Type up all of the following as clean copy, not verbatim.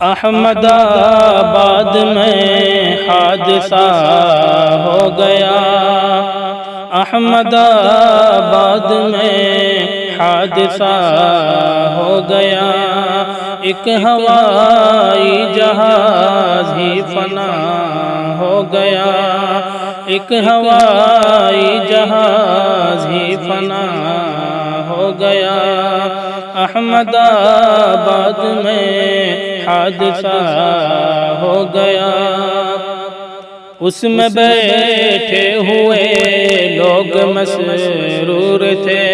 احمد آباد میں حادثہ ہو گیا، احمد آباد میں حادثہ ہو گیا، ایک ہوائی جہاز ہی فنا ہو گیا، ایک ہوائی جہاز ہی فنا ہو گیا، احمد آباد میں حادثہ ہو گیا۔ اس میں بیٹھے ہوئے لوگ مسرور تھے،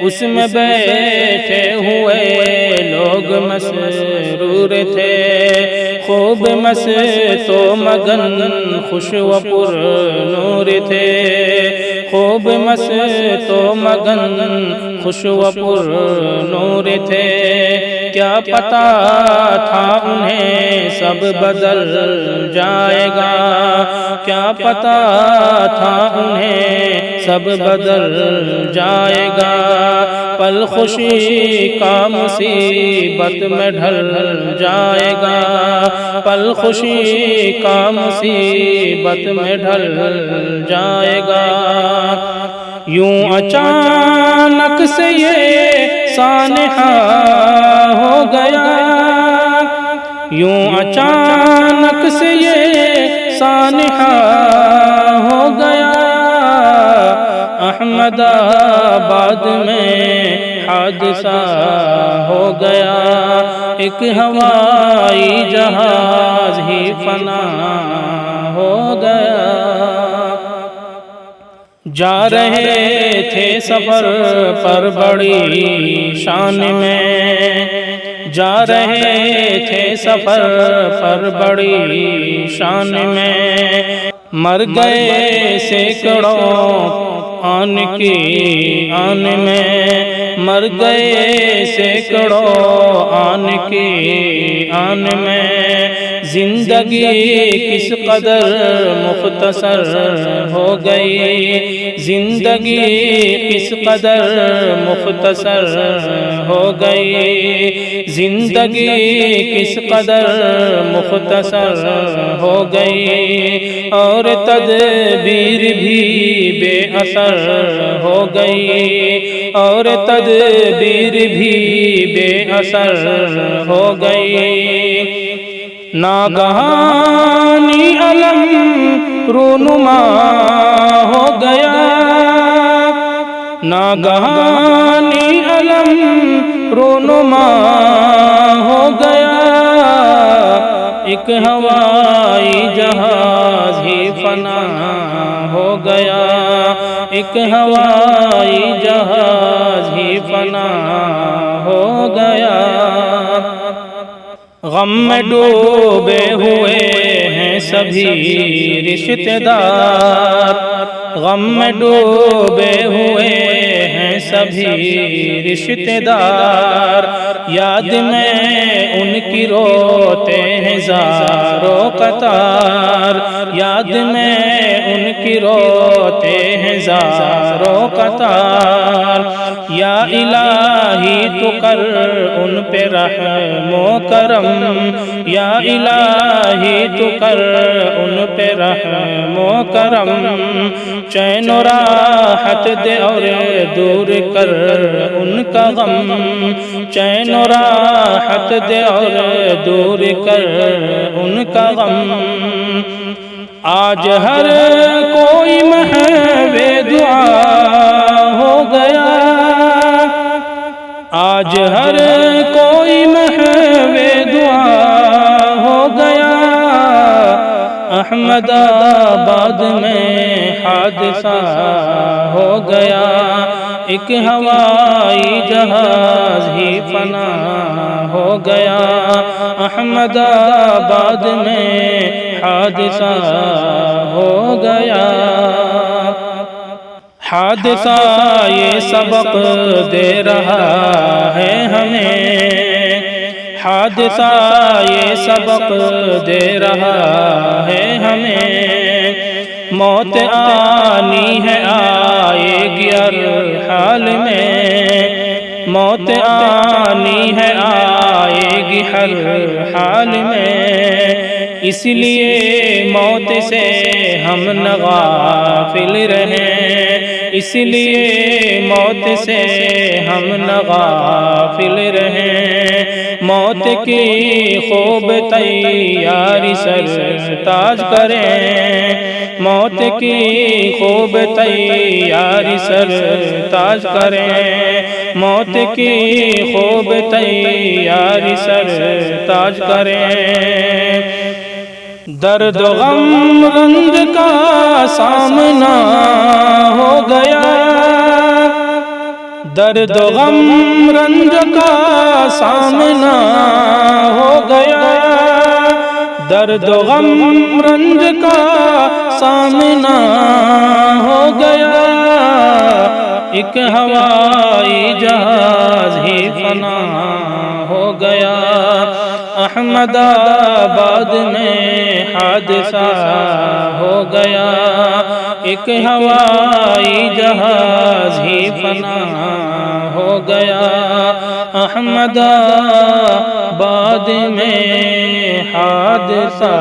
اس میں بیٹھے ہوئے لوگ مسرور تھے، خوب مست و مگن خوش و پر نور تھے، خوب مست و مگن خوش و پر نور تھے، کیا پتا تھا انہیں سب بدل جائے گا، کیا پتا تھا انہیں سب بدل جائے گا، پل خوشی کا مصیبت میں ڈھل جائے گا، پل خوشی کا مصیبت میں ڈھل جائے گا، یوں اچانک سے یہ سانحہ ہو گیا، یوں اچانک سے یہ سانحہ ہو گیا، احمد آباد میں حادثہ ہو گیا، ایک ہوائی جہاز ہی فنا ہو گیا، جا رہے تھے سفر پر بڑی شان میں، جا رہے تھے سفر پر بڑی شان میں، مر گئے سینکڑوں آن کی آن میں، مر گئے سینکڑوں آن کی آن میں، زندگی کس قدر مختصر ہو گئی، زندگی کس قدر مختصر ہو گئی، زندگی کس قدر مختصر ہو گئی، اور تدبیر بھی بے اثر ہو گئی، اور تدبیر بھی بے اثر ہو گئی، ناگہانی علم رونما ہو گیا، ناگہانی علم رونما ہو گیا، ایک ہوائی جہاز ہی فنا ہو گیا، ایک ہوائی جہاز ہی فنا ہو گیا، غم میں ڈوبے ہوئے ہیں سبھی رشتہ دار، غم میں ڈوبے ہوئے ہیں سبھی رشتہ دار، یاد میں ان کی روتے ہیں ہزاروں قطار، یاد میں ان کی روتے ہیں ہزاروں قطار، یا الہی تو کر ان پہ رحم و کرم، یا الہی تو کر ان پہ رحم و کرم، چین و راحت دے اور دور کر ان کا غم، چین و راحت دے اور دور کر ان کا غم، آج ہر کوئی محو دعا ہو گیا، آج ہر کوئی محو دعا ہو گیا، احمد آباد میں حادثہ ہو گیا، ایک ہوائی جہاز ہی فنا ہو گیا، احمد آباد میں حادثہ ہو گیا، حادثہ یہ سبق دے رہا ہے ہمیں، حادثہ یہ سبق دے رہا ہے ہمیں، موت آنی ہے آئے گی ہر حال میں، موت آنی ہے آئے گی ہر حال میں، اس لیے موت سے ہم نہ غافل رہیں، اس لیے موت سے ہم نہ غافل رہیں، موت کی خوب تیاری سرتاج کریں، موت کی خوب تیاری سرتاج کریں، موت کی خوب تیاری سرتاج کریں۔ درد و غم رنج کا سامنا ہو گیا، درد و غم رنج کا سامنا ہو گیا، درد و غم رنج کا سامنا ہو گیا، ایک ہوائی جہاز ہی فنا ہو گیا، احمد آباد میں حادثہ ہو گیا، ایک ہوائی جہاز ہی فنا ہو گیا، احمد آباد میں حادثہ